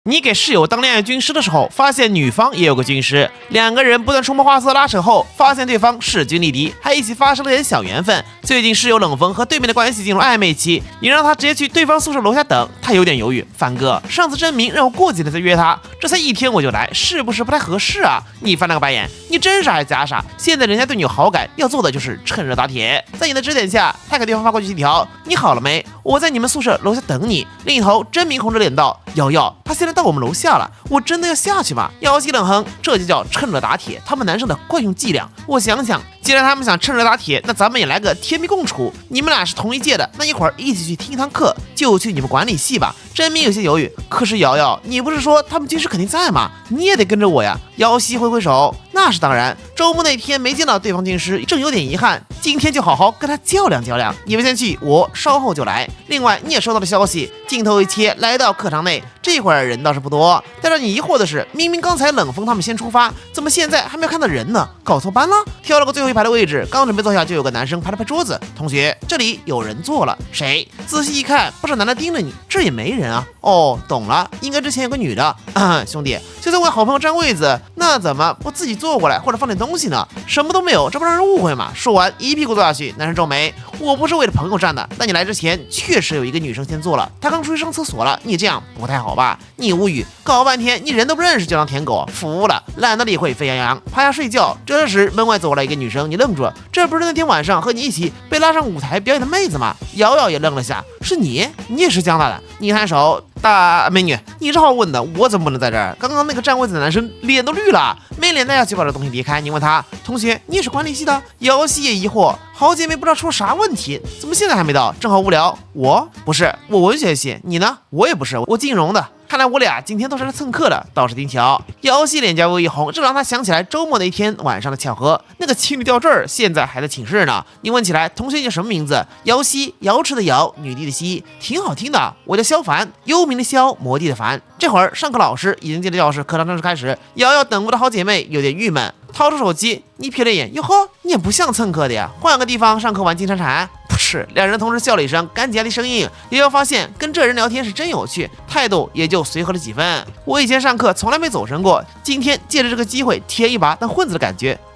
你给室友当恋爱军师的时候，发现女方也有个军师，两个人不断冲破花色拉扯后，发现对方势均力敌，还一起发生了点小缘分。最近室友冷风和对面的关系进入暧昧期，你让他直接去对方宿舍楼下等，他有点犹豫。凡哥，上次真明让我过几天再约他，这才1天我就来，是不是不太合适啊？你翻了个白眼，你真傻还假傻？现在人家对你有好感，要做的就是趁热打铁。在你的指点下，他给对方发过去一条：你好了没？我在你们宿舍楼下等你。另一头真明红着脸道：瑶瑶，他现在到我们楼下了，我真的要下去吗？瑶西冷哼，这就叫趁热打铁，他们男生的惯用伎俩。我想想，既然他们想趁热打铁，那咱们也来个甜蜜共处。你们俩是同一届的，那一会儿一起去听一堂课，就去你们管理系吧。真明有些犹豫，可是瑶瑶，你不是说他们军师肯定在吗？你也得跟着我呀。瑶西挥挥手，那是当然。周末那天没见到对方军师，正有点遗憾，今天就好好跟他较量较量。你们先去，我稍后就来。另外，你也收到了消息，镜头一切来到课堂内，这会儿人倒是不多。但让你疑惑的是，明明刚才冷风他们先出发，怎么现在还没有看到人呢？搞错班了？挑了个最后一排的位置，刚准备坐下，就有个男生拍了拍桌子：“同学，这里有人坐了。”谁？仔细一看，不少男的盯着你，这也没人啊。哦，懂了，应该之前有个女的。兄弟，就在为好朋友占位子，那怎么不自己坐过来或者放点东西呢？什么都没有，这不让人误会吗？说完，一屁股坐下去。男生皱眉：“我不是为了朋友站的，但你来之前确实有一个女生先坐了，她刚出去上厕所了。你这样不太好吧？”你无语，搞半天你人都不认识就当舔狗，服了，懒得理会，沸羊羊趴下睡觉。这时门外走过来一个女生，你愣住了，这不是那天晚上和你一起被拉上舞台表演的妹子吗？瑶瑶也愣了下，是你？你也是江大的？你摊手。大美女，你这话问的，我怎么不能在这儿？刚刚那个占位子的男生脸都绿了，没脸带下去把这东西离开。你问他，同学，你也是管理系的？瑶西也疑惑，好姐妹不知道出了啥问题，怎么现在还没到？正好无聊。我不是，我文学系。你呢？我也不是，我金融的。看来我俩今天都是来蹭课的，倒是挺巧。瑶西脸颊微一红，这让他想起来周末那天晚上的巧合。那个情侣吊坠现在还在寝室呢。你问起来，同学叫什么名字？瑶西，瑶池的瑶，女帝的西，挺好听的。我叫萧凡，幽冥的萧，魔帝的凡。这会儿上课老师已经进了教室，课堂正式开始。瑶瑶等不到好姐妹，有点郁闷，掏出手机，你瞥了眼，哟呵，你也不像蹭课的呀，换个地方上课玩金铲铲。是，两人同时笑了一声，赶紧压低声音。瑶瑶发现跟这人聊天是真有趣，态度也就随和了几分。我以前上课从来没走神过，今天借着这个机会体验一把当混子的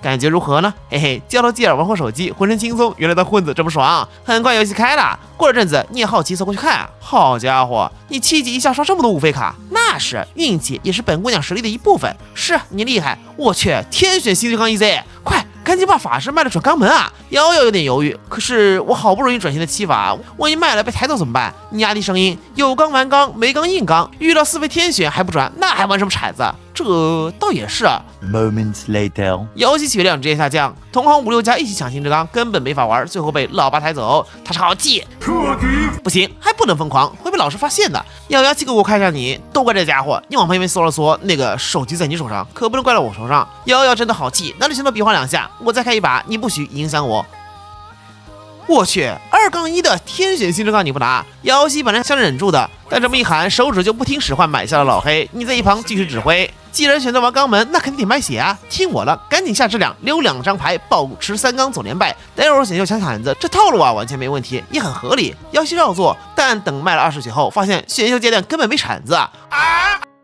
感觉如何呢？嘿嘿，交头接耳玩会手机，浑身轻松。原来当混子这么爽。很快游戏开了，过了阵子你也好奇走过去看，好家伙，你7级一下刷这么多五费卡，那是运气，也是本姑娘实力的一部分。是你厉害，我去，天选新对抗 EZ， 快！赶紧把法师卖了转肛门啊！瑶瑶有点犹豫，可是我好不容易转型的七法，万一卖了被抬走怎么办？你压低声音，有刚玩刚，没刚硬刚，遇到4费天选还不转，那还玩什么铲子？这倒也是啊。Moments later， 游戏血量直接下降，同行5、6家一起抢新之刚，根本没法玩，最后被老爸抬走。他是好气，不行，还不能疯狂，会被老师发现的。咬牙气给我看一下你，都怪这家伙。你往旁边缩了缩，那个手机在你手上，可不能怪到我手上。瑶瑶真的好气，拿着拳头比划2下，我再开一把，你不许影响我。我去，2杠1的天选新之杠你不拿，瑶西本来想忍住的，但这么一喊，手指就不听使唤买下了老黑。你在一旁继续指挥，既然选择玩肛门，那肯定得卖血啊！听我的，赶紧下质量，留2张牌，保持3缸走连败，待会儿选秀抢铲子，这套路啊完全没问题，也很合理。瑶西绕做，但等卖了20血后，发现选秀阶段根本没铲子啊！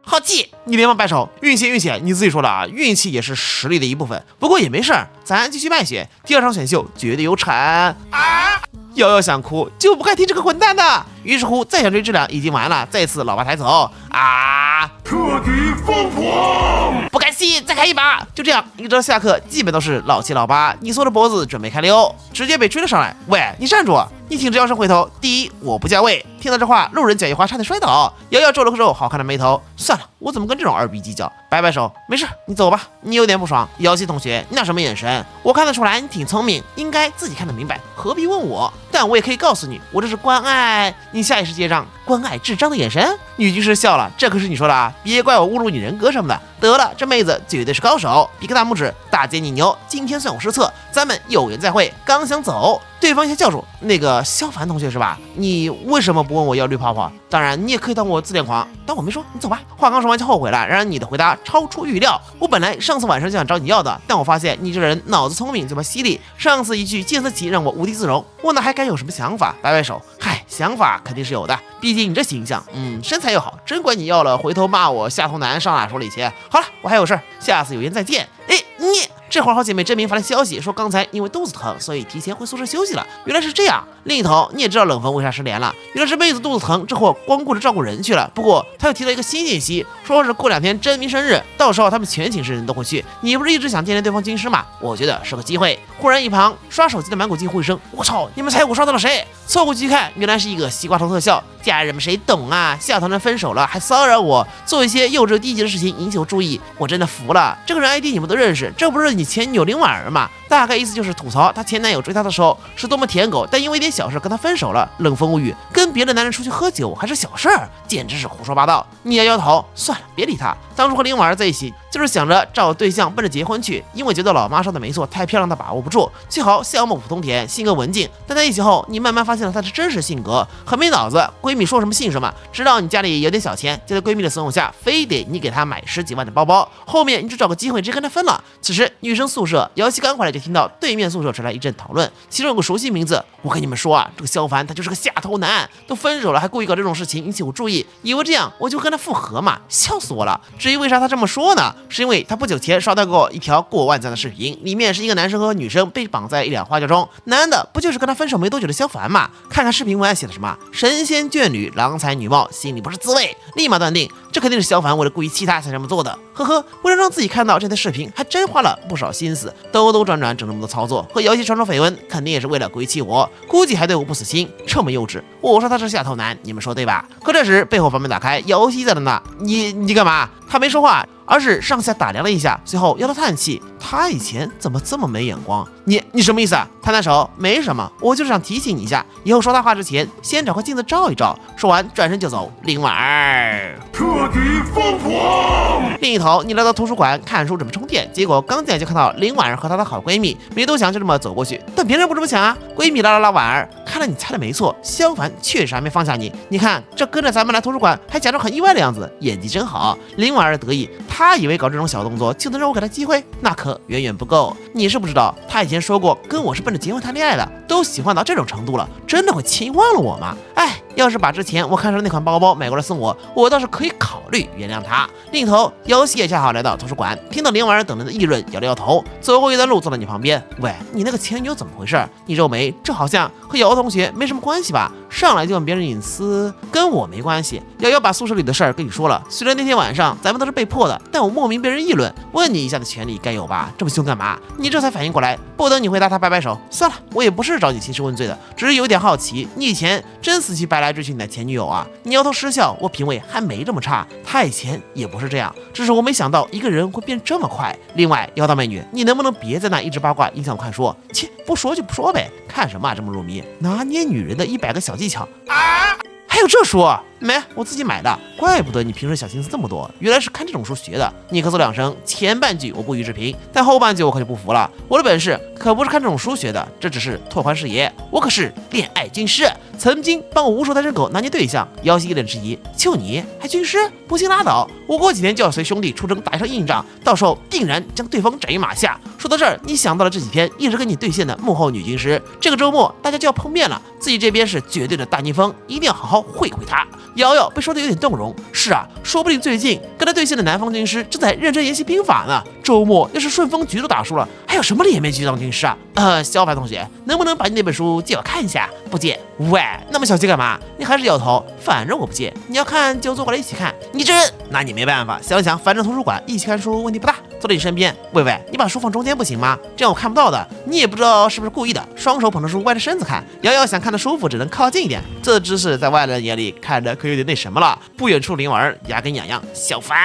好气！你连忙摆手，运气，你自己说的啊，运气也是实力的一部分。不过也没事儿，咱继续卖血，第2场选秀绝对有铲啊！瑶瑶想哭，就不该听这个混蛋的。于是乎，再想追质量已经完了，再次老爸抬走啊！彻底疯狂！不甘心，再开一把。就这样，一直下课基本都是老七老八，你缩着脖子准备开溜，直接被追了上来。喂，你站住！你挺直腰身回头，第一，我不加位。听到这话，路人脚一滑，差点摔倒。瑶瑶皱了个皱，好看的眉头。算了，我怎么跟这种二逼计较？摆摆手，没事，你走吧。你有点不爽，瑶西同学，你那什么眼神？我看得出来你挺聪明，应该自己看得明白，何必问我？但我也可以告诉你，我这是关爱。你下意识接上关爱智障的眼神。女军师笑了，这可是你说的啊，别怪我侮辱你人格什么的。得了，这妹子绝对是高手，比个大拇指，大姐你牛，今天算我失策，咱们有缘再会。刚想走，对方一下叫住，那个萧凡同学是吧？你为什么不问我要绿泡泡？当然，你也可以当我自恋狂，当我没说，你走吧。话刚说完就后悔了，然而你的回答超出预料。我本来上次晚上就想找你要的，但我发现你这人脑子聪明，嘴巴犀利。上次一句见色起让我无地自容，我哪还敢有什么想法？摆摆手，嗨。想法肯定是有的，毕竟你这形象，身材又好，真管你要了，回头骂我下头男上哪说理去？好了，我还有事儿，下次有缘再见。哎，你。这会儿好姐妹真明发来消息说，刚才因为肚子疼，所以提前回宿舍休息了。原来是这样。另一头你也知道冷风为啥失联了，原来是妹子肚子疼，这会儿光顾着照顾人去了。不过他又提到一个新信息，说是过2天真明生日，到时候他们全寝室人都会去。你不是一直想见见对方军师吗？我觉得是个机会。忽然一旁刷手机的满谷惊呼一声：“我操！你们猜我刷到了谁？”凑过去一看，原来是一个西瓜头特效。家人们谁懂啊？下头人分手了还骚扰我，做一些幼稚低级的事情引起我注意，我真的服了。这个人 ID 你们都认识，这不是你前女友林婉儿吗？大概意思就是吐槽她前男友追她的时候是多么舔狗，但因为一点小事跟她分手了。冷风无语，跟别的男人出去喝酒还是小事儿，简直是胡说八道。你摇摇头，算了，别理他。当初和林婉儿在一起，就是想着找对象奔着结婚去，因为觉得老妈说的没错，太漂亮的把握不住，最好相貌普通甜，性格文静。但在一起后，你慢慢发现了她的真实性格，很没脑子。闺蜜说什么信什么，知道你家里有点小钱，就在闺蜜的怂恿下，非得你给她买10几万的包包。后面你就找个机会直接跟她分了。此时女生宿舍，姚希刚回来就听到对面宿舍传来一阵讨论，其中有个熟悉名字。我跟你们说啊，这个萧凡他就是个下头男，都分手了还故意搞这种事情引起我注意，以为这样我就跟他复合嘛，笑死我了。至于为啥他这么说呢？是因为他不久前刷到过一条过万赞的视频，里面是一个男生和女生被绑在一辆花轿中，男的不就是跟他分手没多久的萧凡嘛？看看视频文案写的什么神仙眷侣，郎才女貌，心里不是滋味，立马断定这肯定是萧凡为了故意气他才这么做的。呵呵，为了让自己看到这条视频，还真花了不少心思，兜兜转转整这么多操作，和姚希传传绯闻，肯定也是为了故意气我，估计还对我不死心，这么幼稚。我说他是下头男，你们说对吧？可这时背后房门打开，姚希在了那，你干嘛？他没说话，而是上下打量了一下，随后摇头叹气。他以前怎么这么没眼光？你什么意思啊？摊摊手，没什么，我就是想提醒你一下，以后说他话之前，先找块镜子照一照。说完转身就走。林婉儿彻底疯狂。另一头，你来到图书馆看书准备充电，结果刚进来就看到林婉儿和她的好闺蜜，没多想就这么走过去，但别人不这么想啊。闺蜜拉了拉婉儿，看来你猜的没错，萧凡确实还没放下你。你看这跟着咱们来图书馆，还假装很意外的样子，演技真好。林婉儿得意，她以为搞这种小动作就能让我给她机会，那可远远不够。你是不知道，她以前说过跟我是奔着结婚谈恋爱的，都喜欢到这种程度了，真的会轻忘了我吗？哎，要是把之前我看上的那款包包买过来送我，我倒是可以考虑原谅她。另一头，姚希也恰好来到图书馆，听到林婉儿等人的议论，摇了摇头，走过一段路坐到你旁边。喂，你那个前女友怎么回事？你皱眉，这好像和姚同学没什么关系吧？上来就问别人隐私，跟我没关系。瑶瑶把宿舍里的事儿跟你说了，虽然那天晚上咱们都是被迫的，但我莫名被人议论，问你一下的权利该有吧？这么凶干嘛？你这才反应过来，不等你回答，他摆摆手，算了，我也不是找你兴师问罪的，只是有点好奇，你以前真死乞白赖追求你的前女友啊？你摇头失笑，我品味还没这么差，他以前也不是这样，只是我没想到一个人会变这么快。另外，妖道美女，你能不能别在那一直八卦影响我看书？切，不说就不说呗，看什么这么入迷？拿捏女人的100个小技巧啊！还有这书？没，我自己买的。怪不得你平时小心思这么多，原来是看这种书学的。你咳嗽2声，前半句我不予置评，但后半句我可就不服了。我的本事可不是看这种书学的，这只是拓宽视野。我可是恋爱军师，曾经帮我无数单身狗拿捏对象。姚希一脸质疑，就你还军师？不信拉倒，我过几天就要随兄弟出征打一场硬仗，到时候定然将对方斩于马下。说到这儿，你想到了这几天一直跟你对线的幕后女军师，这个周末大家就要碰面了，自己这边是绝对的大逆风，一定要好好会会他。瑶瑶被说的有点动容，是啊，说不定最近跟他对线的南方军师正在认真研习兵法呢。周末要是顺风局都打输了，还有什么脸面去当军师啊？萧凡同学，能不能把你那本书借我看一下？不借。喂，那么小气干嘛？你还是摇头，反正我不借，你要看就坐过来一起看。你这人，那你没办法，想想反正图书馆一起看书问题不大。坐在你身边，喂喂，你把书放中间不行吗？这样我看不到的。你也不知道是不是故意的，双手捧着书歪着身子看。瑶瑶想看的舒服，只能靠近一点。这姿势在外人眼里看着可有点那什么了。不远处林婉儿牙根痒痒，小凡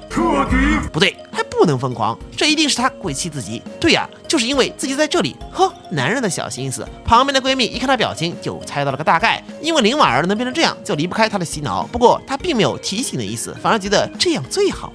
彻底不对，还不能疯狂，这一定是他故意气自己。对呀，就是因为自己在这里。呵，男人的小心思。旁边的闺蜜一看她表情就猜到了个大概，因为林婉儿能变成这样，就离不开她的洗脑。不过她并没有提醒的意思，反而觉得这样最好。